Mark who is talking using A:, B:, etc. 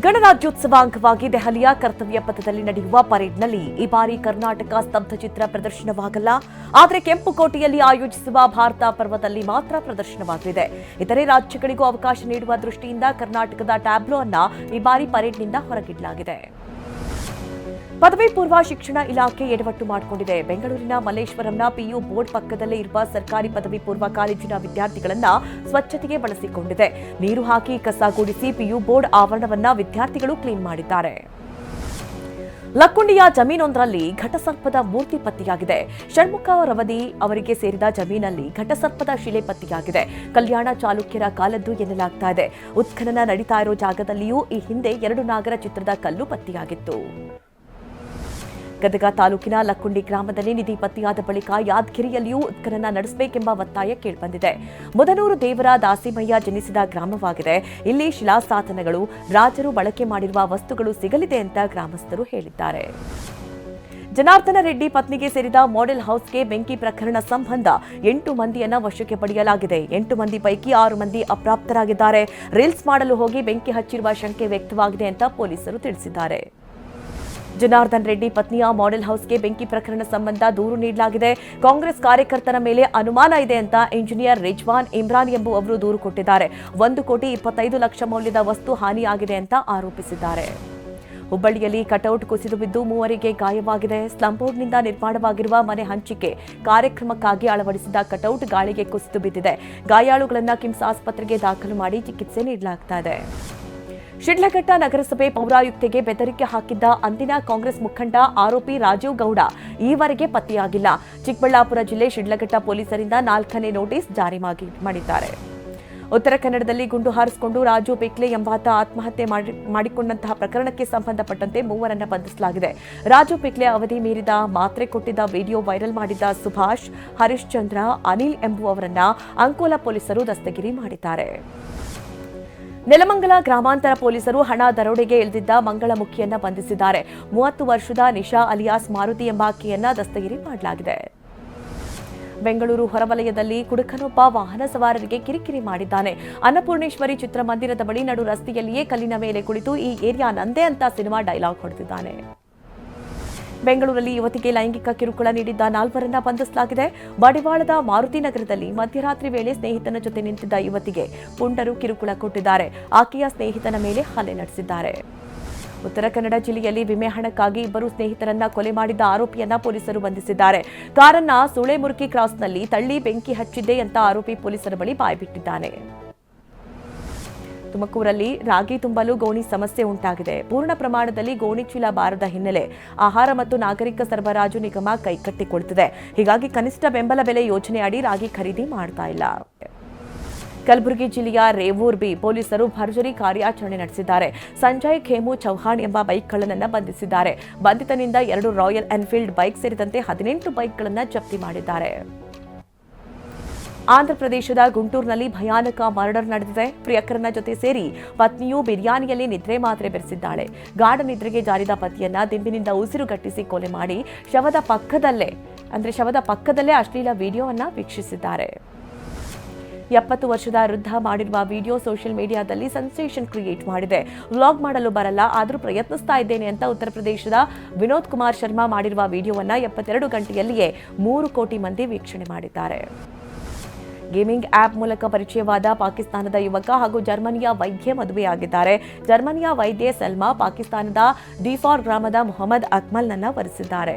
A: ಗಣರಾಜ್ಯೋತ್ಸವ ಅಂಗವಾಗಿ ದೆಹಲಿಯ ಕರ್ತವ್ಯ ಪಥದಲ್ಲಿ ನಡೆಯುವ ಪರೇಡ್ನಲ್ಲಿ ಈ ಬಾರಿ ಕರ್ನಾಟಕ ಸ್ತಬ್ಧಚಿತ್ರ ಪ್ರದರ್ಶನವಾಗಲ್ಲ. ಆದರೆ ಕೆಂಪುಕೋಟೆಯಲ್ಲಿ ಆಯೋಜಿಸುವ ಭಾರತ ಪರ್ವದಲ್ಲಿ ಮಾತ್ರ ಪ್ರದರ್ಶನವಾಗಲಿದೆ. ಇತರೆ ರಾಜ್ಯಗಳಿಗೂ ಅವಕಾಶ ನೀಡುವ ದೃಷ್ಟಿಯಿಂದ ಕರ್ನಾಟಕದ ಟ್ಯಾಬ್ಲೋ ಅನ್ನ ಈ ಬಾರಿ ಪರೇಡ್ನಿಂದ ಹೊರಗಿಡಲಾಗಿದೆ. ಪದವಿ ಪೂರ್ವ ಶಿಕ್ಷಣ ಇಲಾಖೆ ಎಡವಟ್ಟು ಮಾಡಿಕೊಂಡಿದೆ. ಬೆಂಗಳೂರಿನ ಮಲ್ಲೇಶ್ವರಂನ ಪಿಯು ಬೋರ್ಡ್ ಪಕ್ಕದಲ್ಲೇ ಇರುವ ಸರ್ಕಾರಿ ಪದವಿ ಪೂರ್ವ ಕಾಲೇಜಿನ ವಿದ್ಯಾರ್ಥಿಗಳನ್ನ ಸ್ವಚ್ಛತೆಗೆ ಬಳಸಿಕೊಂಡಿದೆ. ನೀರು ಹಾಕಿ ಕಸ ಗುಡಿಸಿ ಪಿಯು ಬೋರ್ಡ್ ಆವರಣವನ್ನ ವಿದ್ಯಾರ್ಥಿಗಳು ಕ್ಲೀನ್ ಮಾಡಿದ್ದಾರೆ. ಲಕ್ಕುಂಡಿಯ ಜಮೀನೊಂದರಲ್ಲಿ ಘಟಸರ್ಪದ ಮೂರ್ತಿ ಪತ್ತೆಯಾಗಿದೆ. ಷಣ್ಮುಖ ರವದಿ ಅವರಿಗೆ ಸೇರಿದ ಜಮೀನಲ್ಲಿ ಘಟಸರ್ಪದ ಶಿಲೆ ಪತ್ತೆಯಾಗಿದೆ. ಕಲ್ಯಾಣ ಚಾಲುಕ್ಯರ ಕಾಲದ್ದು ಎನ್ನಲಾಗ್ತಾ ಇದೆ. ಉತ್ಖನನ ನಡೀತಾ ಇರೋ ಜಾಗದಲ್ಲಿಯೂ ಈ ಹಿಂದೆ 2 ನಾಗರ ಚಿತ್ರದ ಕಲ್ಲು ಪತ್ತೆಯಾಗಿತ್ತು. ಗದಗ ತಾಲೂಕಿನ ಲಕ್ಕುಂಡಿ ಗ್ರಾಮದಲ್ಲಿ ನಿಧಿ ಪತ್ತೆಯಾದ ಬಳಿಕ ಯಾದಗಿರಿಯಲ್ಲಿಯೂ ಉತ್ಖನನ ನಡೆಸಬೇಕೆಂಬ ಒತ್ತಾಯ ಕೇಳಿಬಂದಿದೆ. ಮುದನೂರು ದೇವರ ದಾಸಿಮಯ್ಯ ಜನಿಸಿದ ಗ್ರಾಮವಾಗಿದೆ. ಇಲ್ಲಿ ಶಿಲಾಸಾಸನಗಳು, ರಾಜರು ಬಳಕೆ ಮಾಡಿರುವ ವಸ್ತುಗಳು ಸಿಗಲಿದೆ ಅಂತ ಗ್ರಾಮಸ್ಥರು ಹೇಳಿದ್ದಾರೆ. ಜನಾರ್ದನ ರೆಡ್ಡಿ ಪತ್ನಿಗೆ ಸೇರಿದ ಮಾಡೆಲ್ ಹೌಸ್ಗೆ ಬೆಂಕಿ ಪ್ರಕರಣ ಸಂಬಂಧ 8 ಮಂದಿಯನ್ನ ವಶಕ್ಕೆ ಪಡೆಯಲಾಗಿದೆ. 8 ಮಂದಿ ಪೈಕಿ 6 ಮಂದಿ ಅಪ್ರಾಪ್ತರಾಗಿದ್ದಾರೆ. ರೀಲ್ಸ್ ಮಾಡಲು ಹೋಗಿ ಬೆಂಕಿ ಹಚ್ಚಿರುವ ಶಂಕೆ ವ್ಯಕ್ತವಾಗಿದೆ ಅಂತ ಪೊಲೀಸರು ತಿಳಿಸಿದ್ದಾರೆ. ಜನಾರ್ದನ್ ರೆಡ್ಡಿ ಪತ್ನಿಯ ಮಾಡೆಲ್ ಹೌಸ್ಗೆ ಬೆಂಕಿ ಪ್ರಕರಣ ಸಂಬಂಧ ದೂರು ನೀಡಲಾಗಿದೆ. ಕಾಂಗ್ರೆಸ್ ಕಾರ್ಯಕರ್ತರ ಮೇಲೆ ಅನುಮಾನ ಇದೆ ಅಂತ ಇಂಜಿನಿಯರ್ ರಿಜ್ವಾನ್ ಇಮ್ರಾನ್ ಎಂಬುವವರು ದೂರು ಕೊಟ್ಟಿದ್ದಾರೆ. 1,25,00,000 ಮೌಲ್ಯದ ವಸ್ತು ಹಾನಿಯಾಗಿದೆ ಅಂತ ಆರೋಪಿಸಿದ್ದಾರೆ. ಹುಬ್ಬಳ್ಳಿಯಲ್ಲಿ ಕಟೌಟ್ ಕುಸಿದು ಬಿದ್ದು 3 ಗಾಯವಾಗಿದೆ. ಸ್ಲಂ ಬೋರ್ಡ್ನಿಂದ ನಿರ್ಮಾಣವಾಗಿರುವ ಮನೆ ಹಂಚಿಕೆ ಕಾರ್ಯಕ್ರಮಕ್ಕಾಗಿ ಅಳವಡಿಸಿದ ಕಟೌಟ್ ಗಾಳಿಗೆ ಕುಸಿದು ಬಿದ್ದಿದೆ. ಗಾಯಾಳುಗಳನ್ನು ಕಿಮ್ಸ್ ಆಸ್ಪತ್ರೆಗೆ ದಾಖಲು ಮಾಡಿ ಚಿಕಿತ್ಸೆ ನೀಡಲಾಗ್ತಾ ಇದೆ. ಶಿಡ್ಲಘಟ್ಟ ನಗರಸಭೆ ಪೌರಾಯುಕ್ತೆಗೆ ಬೆದರಿಕೆ ಹಾಕಿದ್ದ ಅಂದಿನ ಕಾಂಗ್ರೆಸ್ ಮುಖಂಡ ಆರೋಪಿ ರಾಜೀವ್ ಗೌಡ ಈವರೆಗೆ ಪತ್ತೆಯಾಗಿಲ್ಲ. ಚಿಕ್ಕಬಳ್ಳಾಪುರ ಜಿಲ್ಲೆ ಶಿಡ್ಲಘಟ್ಟ ಪೊಲೀಸರಿಂದ 4ನೇ ನೋಟಿಸ್ ಜಾರಿ ಮಾಡಿದ್ದಾರೆ. ಉತ್ತರ ಕನ್ನಡದಲ್ಲಿ ಗುಂಡು ಹಾರಿಸಿಕೊಂಡು ರಾಜು ಪಿಕ್ಲೆ ಎಂಬಾತ ಆತ್ಮಹತ್ಯೆ ಮಾಡಿಕೊಂಡಂತಹ ಪ್ರಕರಣಕ್ಕೆ ಸಂಬಂಧಪಟ್ಟಂತೆ 3 ಬಂಧಿಸಲಾಗಿದೆ. ರಾಜು ಪಿಕ್ಲೆ ಅವಧಿ ಮೀರಿದ ಮಾತ್ರೆ ಕೊಟ್ಟಿದ್ದ ವಿಡಿಯೋ ವೈರಲ್ ಮಾಡಿದ್ದ ಸುಭಾಷ್, ಹರಿಶ್ಚಂದ್ರ, ಅನಿಲ್ ಎಂಬುವವರನ್ನ ಅಂಕೋಲಾ ಪೊಲೀಸರು ದಸ್ತಗಿರಿ ಮಾಡಿದ್ದಾರೆ. ನೆಲಮಂಗಲ ಗ್ರಾಮಾಂತರ ಪೊಲೀಸರು ಹಣ ದರೋಡೆಗೆ ಇಳಿದಿದ್ದ ಮಂಗಳಮುಖಿಯನ್ನ ಬಂಧಿಸಿದ್ದಾರೆ. 30 ವರ್ಷದ ನಿಶಾ ಅಲಿಯಾಸ್ ಮಾರುತಿ ಎಂಬಾಕೆಯನ್ನ ದಸ್ತಗಿರಿ ಮಾಡಲಾಗಿದೆ. ಬೆಂಗಳೂರು ಹೊರವಲಯದಲ್ಲಿ ಕುಡುಕನೊಬ್ಬ ವಾಹನ ಸವಾರರಿಗೆ ಕಿರಿಕಿರಿ ಮಾಡಿದ್ದಾನೆ. ಅನ್ನಪೂರ್ಣೇಶ್ವರಿ ಚಿತ್ರಮಂದಿರದ ಬಳಿ ನಡು ರಸ್ತೆಯಲ್ಲಿಯೇ ಕಲ್ಲಿನ ಮೇಲೆ ಕುಳಿತು ಈ ಏರಿಯಾ ನಂದೇ ಅಂತ ಸಿನಿಮಾ ಡೈಲಾಗ್ ಹೊಡೆದಿದ್ದಾನೆ. ಬೆಂಗಳೂರಲ್ಲಿ ಯುವತಿಗೆ ಲೈಂಗಿಕ ಕಿರುಕುಳ ನೀಡಿದ್ದ 4ರನ್ನ ಬಂಧಿಸಲಾಗಿದೆ. ಬಂಡವಾಳದ ಮಾರುತಿ ನಗರದಲ್ಲಿ ಮಧ್ಯರಾತ್ರಿ ವೇಳೆ ಸ್ನೇಹಿತನ ಜೊತೆ ನಿಂತಿದ್ದ ಯುವತಿಗೆ ಪುಂಡರು ಕಿರುಕುಳ ಕೊಟ್ಟಿದ್ದಾರೆ. ಆಕೆಯ ಸ್ನೇಹಿತನ ಮೇಲೆ ಹಲ್ಲೆ ನಡೆಸಿದ್ದಾರೆ. ಉತ್ತರ ಕನ್ನಡ ಜಿಲ್ಲೆಯಲ್ಲಿ ವಿಮೆ ಹಣಕ್ಕಾಗಿ 2 ಸ್ನೇಹಿತರನ್ನ ಕೊಲೆ ಮಾಡಿದ್ದ ಆರೋಪಿಯನ್ನ ಪೊಲೀಸರು ಬಂಧಿಸಿದ್ದಾರೆ. ಕಾರನ್ನ ಸುಳೆಮುರ್ಕಿ ಕ್ರಾಸ್ನಲ್ಲಿ ತಳ್ಳಿ ಬೆಂಕಿ ಹಚ್ಚಿದ್ದೆ ಅಂತ ಆರೋಪಿ ಪೊಲೀಸರ ಬಳಿ ಬಾಯ್ಬಿಟ್ಟಿದ್ದಾನೆ. ತುಮಕೂರಲ್ಲಿ ರಾಗಿ ತುಂಬಲು ಗೋಣಿ ಸಮಸ್ಯೆ ಉಂಟಾಗಿದೆ. ಪೂರ್ಣ ಪ್ರಮಾಣದಲ್ಲಿ ಗೋಣಿ ಚೀಲ ಬಾರದ ಹಿನ್ನೆಲೆ ಆಹಾರ ಮತ್ತು ನಾಗರಿಕ ಸರಬರಾಜು ನಿಗಮ ಕೈಕಟ್ಟಿಕೊಳ್ತಿದೆ. ಹೀಗಾಗಿ ಕನಿಷ್ಠ ಬೆಂಬಲ ಬೆಲೆ ಯೋಜನೆ ಅಡಿ ರಾಗಿ ಖರೀದಿ ಮಾಡ್ತಾ ಇಲ್ಲ. ಕಲಬುರಗಿ ಜಿಲ್ಲೆಯ ರೇವೂರ್ ಬಿ ಪೊಲೀಸರು ಭರ್ಜರಿ ಕಾರ್ಯಾಚರಣೆ ನಡೆಸಿದ್ದಾರೆ. ಸಂಜಯ್ ಖೇಮು ಚೌಹಾಣ್ ಎಂಬ ಬೈಕ್ ಕಳ್ಳನನ್ನ ಬಂಧಿಸಿದ್ದಾರೆ. ಬಂಧಿತನಿಂದ 2 ರಾಯಲ್ ಎನ್ಫೀಲ್ಡ್ ಬೈಕ್ ಸೇರಿದಂತೆ 18 ಬೈಕ್ಗಳನ್ನು ಜಪ್ತಿ ಮಾಡಿದ್ದಾರೆ. ಆಂಧ್ರಪ್ರದೇಶದ ಗುಂಟೂರಿನಲ್ಲಿ ಭಯಾನಕ ಮರ್ಡರ್ ನಡೆದಿದೆ. ಪ್ರಿಯಕರನ ಜೊತೆ ಸೇರಿ ಪತ್ನಿಯು ಬಿರಿಯಾನಿಯಲ್ಲಿ ನಿದ್ರೆ ಮಾತ್ರೆ ಬೆರೆಸಿದ್ದಾಳೆ. ಗಾಢ ನಿದ್ರೆಗೆ ಜಾರಿದ ಪತಿಯನ್ನ ದಿಂಬಿನಿಂದ ಉಸಿರುಗಟ್ಟಿಸಿ ಕೊಲೆ ಮಾಡಿ ಶವದ ಪಕ್ಕದಲ್ಲೇ ಅಶ್ಲೀಲ ವಿಡಿಯೋವನ್ನ ವೀಕ್ಷಿಸಿದ್ದಾರೆ. 70 ವರ್ಷದ ವೃದ್ಧ ಮಾಡಿರುವ ವಿಡಿಯೋ ಸೋಷಿಯಲ್ ಮೀಡಿಯಾದಲ್ಲಿ ಸೆನ್ಸೇಷನ್ ಕ್ರಿಯೇಟ್ ಮಾಡಿದೆ. ವ್ಲಾಗ್ ಮಾಡಲು ಬರಲ್ಲ, ಆದರೂ ಪ್ರಯತ್ನಿಸ್ತಾ ಇದ್ದೇನೆ ಅಂತ ಉತ್ತರ ಪ್ರದೇಶದ ವಿನೋದ್ ಕುಮಾರ್ ಶರ್ಮಾ ಮಾಡಿರುವ ವಿಡಿಯೋವನ್ನ 72 ಗಂಟೆಯಲ್ಲಿಯೇ 3 ಕೋಟಿ ಮಂದಿ ವೀಕ್ಷಣೆ ಮಾಡಿದ್ದಾರೆ. ಗೇಮಿಂಗ್ ಆಪ್ ಮೂಲಕ ಪರಿಚಯವಾದ ಪಾಕಿಸ್ತಾನದ ಯುವಕ ಹಾಗೂ ಜರ್ಮನಿಯ ವೈದ್ಯೆ ಮದುವೆಯಾಗಿದ್ದಾರೆ. ಜರ್ಮನಿಯ ವೈದ್ಯೆ ಸಲ್ಮಾ ಪಾಕಿಸ್ತಾನದ ದಿಫಾರ್ ಗ್ರಾಮದ ಮೊಹಮ್ಮದ್ ಅಕ್ಮಲ್ನನ್ನ ವರಿಸಿದ್ದಾರೆ.